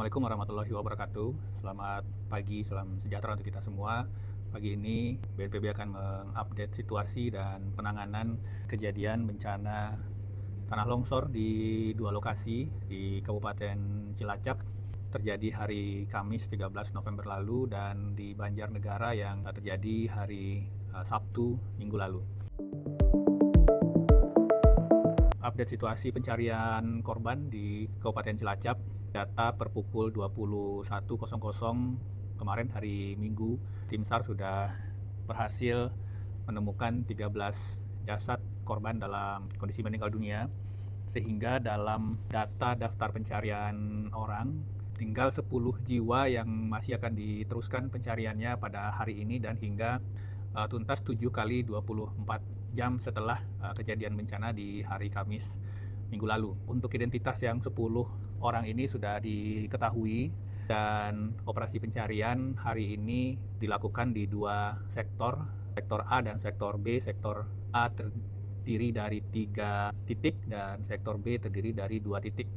Assalamualaikum warahmatullahi wabarakatuh. Selamat pagi, salam sejahtera untuk kita semua. Pagi ini BNPB akan mengupdate situasi dan penanganan kejadian bencana tanah longsor di dua lokasi di Kabupaten Cilacap. Terjadi hari Kamis 13 November lalu dan di Banjarnegara yang terjadi hari Sabtu minggu lalu. Update situasi pencarian korban di Kabupaten Cilacap. Data per pukul 21.00 kemarin hari Minggu, tim SAR sudah berhasil menemukan 13 jasad korban dalam kondisi meninggal dunia, sehingga dalam data daftar pencarian orang tinggal 10 jiwa yang masih akan diteruskan pencariannya pada hari ini dan hingga tuntas 7 kali 24 jam setelah kejadian bencana di hari Kamis minggu lalu. Untuk identitas yang 10 orang ini sudah diketahui dan operasi pencarian hari ini dilakukan di dua sektor A dan sektor B. Sektor A terdiri dari 3 titik dan sektor B terdiri dari 2 titik.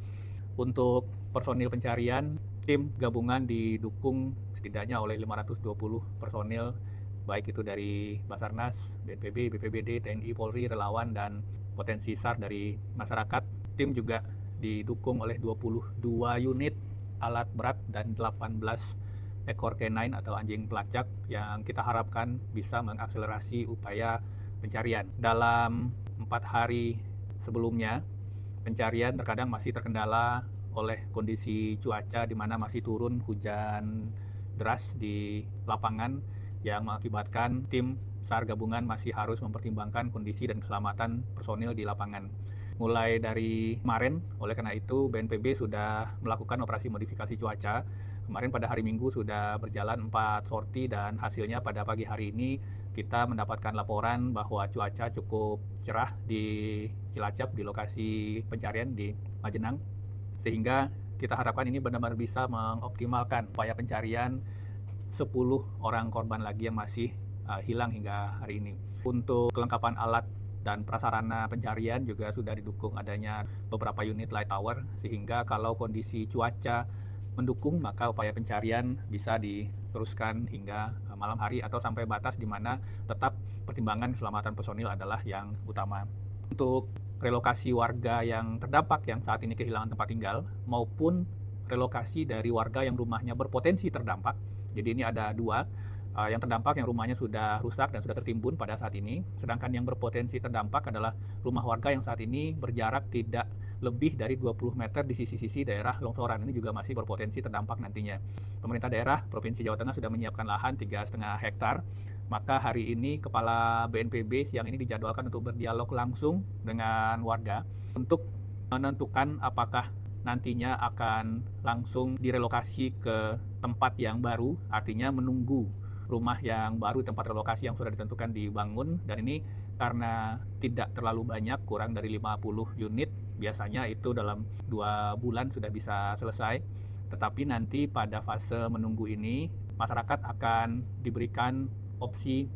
Untuk personil pencarian, tim gabungan didukung setidaknya oleh 520 personil, baik itu dari Basarnas, BNPB, BPBD, TNI, Polri, relawan, dan potensi SAR dari masyarakat. Tim juga didukung oleh 22 unit alat berat dan 18 ekor canine atau anjing pelacak yang kita harapkan bisa mengakselerasi upaya pencarian. Dalam 4 hari sebelumnya, pencarian terkadang masih terkendala oleh kondisi cuaca di mana masih turun hujan deras di lapangan yang mengakibatkan tim SAR gabungan masih harus mempertimbangkan kondisi dan keselamatan personil di lapangan. Mulai dari kemarin, oleh karena itu BNPB sudah melakukan operasi modifikasi cuaca. Kemarin pada hari Minggu sudah berjalan 4 sorti dan hasilnya pada pagi hari ini kita mendapatkan laporan bahwa cuaca cukup cerah di Cilacap, di lokasi pencarian di Majenang. Sehingga kita harapkan ini benar-benar bisa mengoptimalkan upaya pencarian 10 orang korban lagi yang masih hilang hingga hari ini. Untuk kelengkapan alat dan prasarana pencarian juga sudah didukung adanya beberapa unit light tower, sehingga kalau kondisi cuaca mendukung maka upaya pencarian bisa diteruskan hingga malam hari atau sampai batas di mana tetap pertimbangan keselamatan personil adalah yang utama. Untuk relokasi warga yang terdampak yang saat ini kehilangan tempat tinggal maupun relokasi dari warga yang rumahnya berpotensi terdampak. Jadi ini ada dua, yang terdampak yang rumahnya sudah rusak dan sudah tertimbun pada saat ini, sedangkan yang berpotensi terdampak adalah rumah warga yang saat ini berjarak tidak lebih dari 20 meter di sisi-sisi daerah longsoran. Ini juga masih berpotensi terdampak nantinya. Pemerintah daerah Provinsi Jawa Tengah sudah menyiapkan lahan 3,5 hektar. Maka hari ini Kepala BNPB siang ini dijadwalkan untuk berdialog langsung dengan warga untuk menentukan apakah nantinya akan langsung direlokasi ke tempat yang baru, artinya menunggu rumah yang baru, tempat relokasi yang sudah ditentukan dibangun. Dan ini karena tidak terlalu banyak, kurang dari 50 unit, biasanya itu dalam 2 bulan sudah bisa selesai. Tetapi nanti pada fase menunggu ini, masyarakat akan diberikan opsi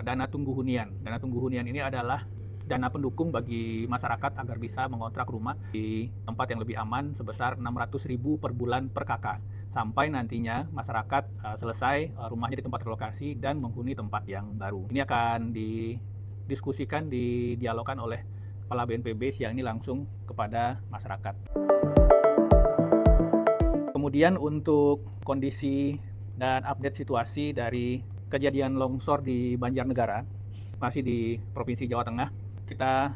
dana tunggu hunian. Dana tunggu hunian ini adalah dana pendukung bagi masyarakat agar bisa mengontrak rumah di tempat yang lebih aman sebesar 600.000 per bulan per kakak, sampai nantinya masyarakat selesai rumahnya di tempat relokasi dan menghuni tempat yang baru. Ini akan didiskusikan, didialogkan oleh Kepala BNPB siang ini langsung kepada masyarakat. Kemudian untuk kondisi dan update situasi dari kejadian longsor di Banjarnegara, masih di Provinsi Jawa Tengah. Kita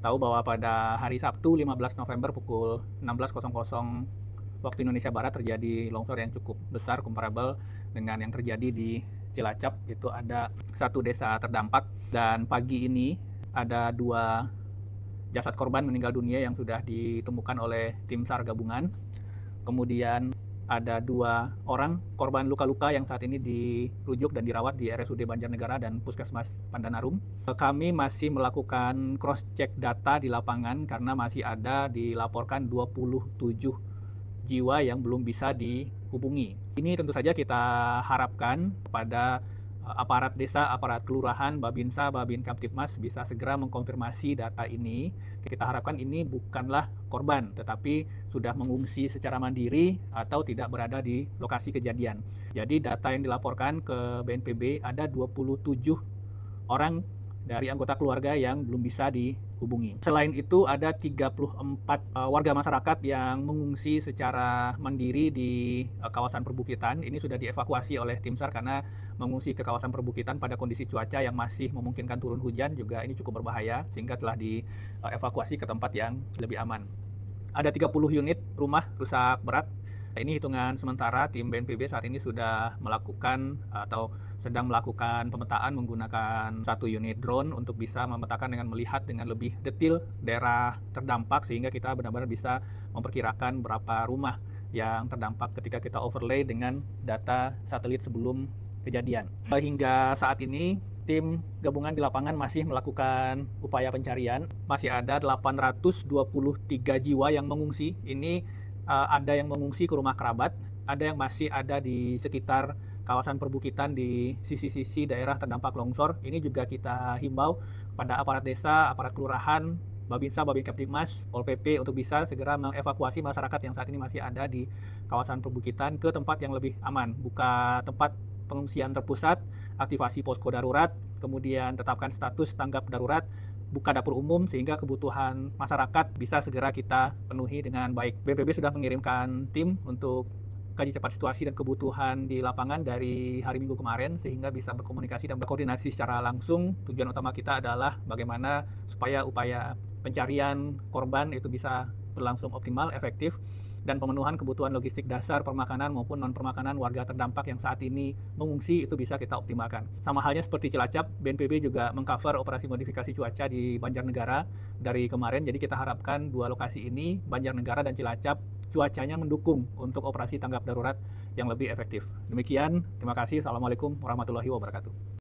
tahu bahwa pada hari Sabtu 15 November pukul 16.00 waktu Indonesia Barat terjadi longsor yang cukup besar, comparable dengan yang terjadi di Cilacap. Itu ada 1 desa terdampak dan pagi ini ada 2 jasad korban meninggal dunia yang sudah ditemukan oleh tim SAR gabungan. Kemudian ada 2 orang korban luka-luka yang saat ini dirujuk dan dirawat di RSUD Banjarnegara dan Puskesmas Pandanarum. Kami masih melakukan cross-check data di lapangan karena masih ada dilaporkan 27 jiwa yang belum bisa dihubungi. Ini tentu saja kita harapkan pada aparat desa, aparat kelurahan, Babinsa, Babin Kamtibmas bisa segera mengkonfirmasi data ini. Kita harapkan ini bukanlah korban, tetapi sudah mengungsi secara mandiri atau tidak berada di lokasi kejadian. Jadi data yang dilaporkan ke BNPB ada 27 orang dari anggota keluarga yang belum bisa dihubungi. Selain itu ada 34 warga masyarakat yang mengungsi secara mandiri di kawasan perbukitan. Ini sudah dievakuasi oleh tim SAR karena mengungsi ke kawasan perbukitan pada kondisi cuaca yang masih memungkinkan turun hujan juga ini cukup berbahaya, sehingga telah dievakuasi ke tempat yang lebih aman. Ada 30 unit rumah rusak berat. Ini hitungan sementara, tim BNPB saat ini sudah melakukan atau sedang melakukan pemetaan menggunakan 1 unit drone untuk bisa memetakan dengan melihat dengan lebih detail daerah terdampak, sehingga kita benar-benar bisa memperkirakan berapa rumah yang terdampak ketika kita overlay dengan data satelit sebelum kejadian. Hingga saat ini tim gabungan di lapangan masih melakukan upaya pencarian. Masih ada 823 jiwa yang mengungsi. Ini ada yang mengungsi ke rumah kerabat, ada yang masih ada di sekitar kawasan perbukitan di sisi-sisi daerah terdampak longsor. Ini juga kita himbau pada aparat desa, aparat kelurahan, Babinsa, Babin Kamtibmas, Pol PP untuk bisa segera mengevakuasi masyarakat yang saat ini masih ada di kawasan perbukitan ke tempat yang lebih aman. Buka tempat pengungsian terpusat, aktivasi posko darurat, kemudian tetapkan status tanggap darurat, buka dapur umum sehingga kebutuhan masyarakat bisa segera kita penuhi dengan baik. BNPB sudah mengirimkan tim untuk kaji cepat situasi dan kebutuhan di lapangan dari hari Minggu kemarin sehingga bisa berkomunikasi dan berkoordinasi secara langsung. Tujuan utama kita adalah bagaimana supaya upaya pencarian korban itu bisa berlangsung optimal, efektif, dan pemenuhan kebutuhan logistik dasar permakanan maupun non-permakanan warga terdampak yang saat ini mengungsi itu bisa kita optimalkan. Sama halnya seperti Cilacap, BNPB juga mengcover operasi modifikasi cuaca di Banjarnegara dari kemarin. Jadi kita harapkan 2 lokasi ini, Banjarnegara dan Cilacap, cuacanya mendukung untuk operasi tanggap darurat yang lebih efektif. Demikian, terima kasih. Assalamualaikum warahmatullahi wabarakatuh.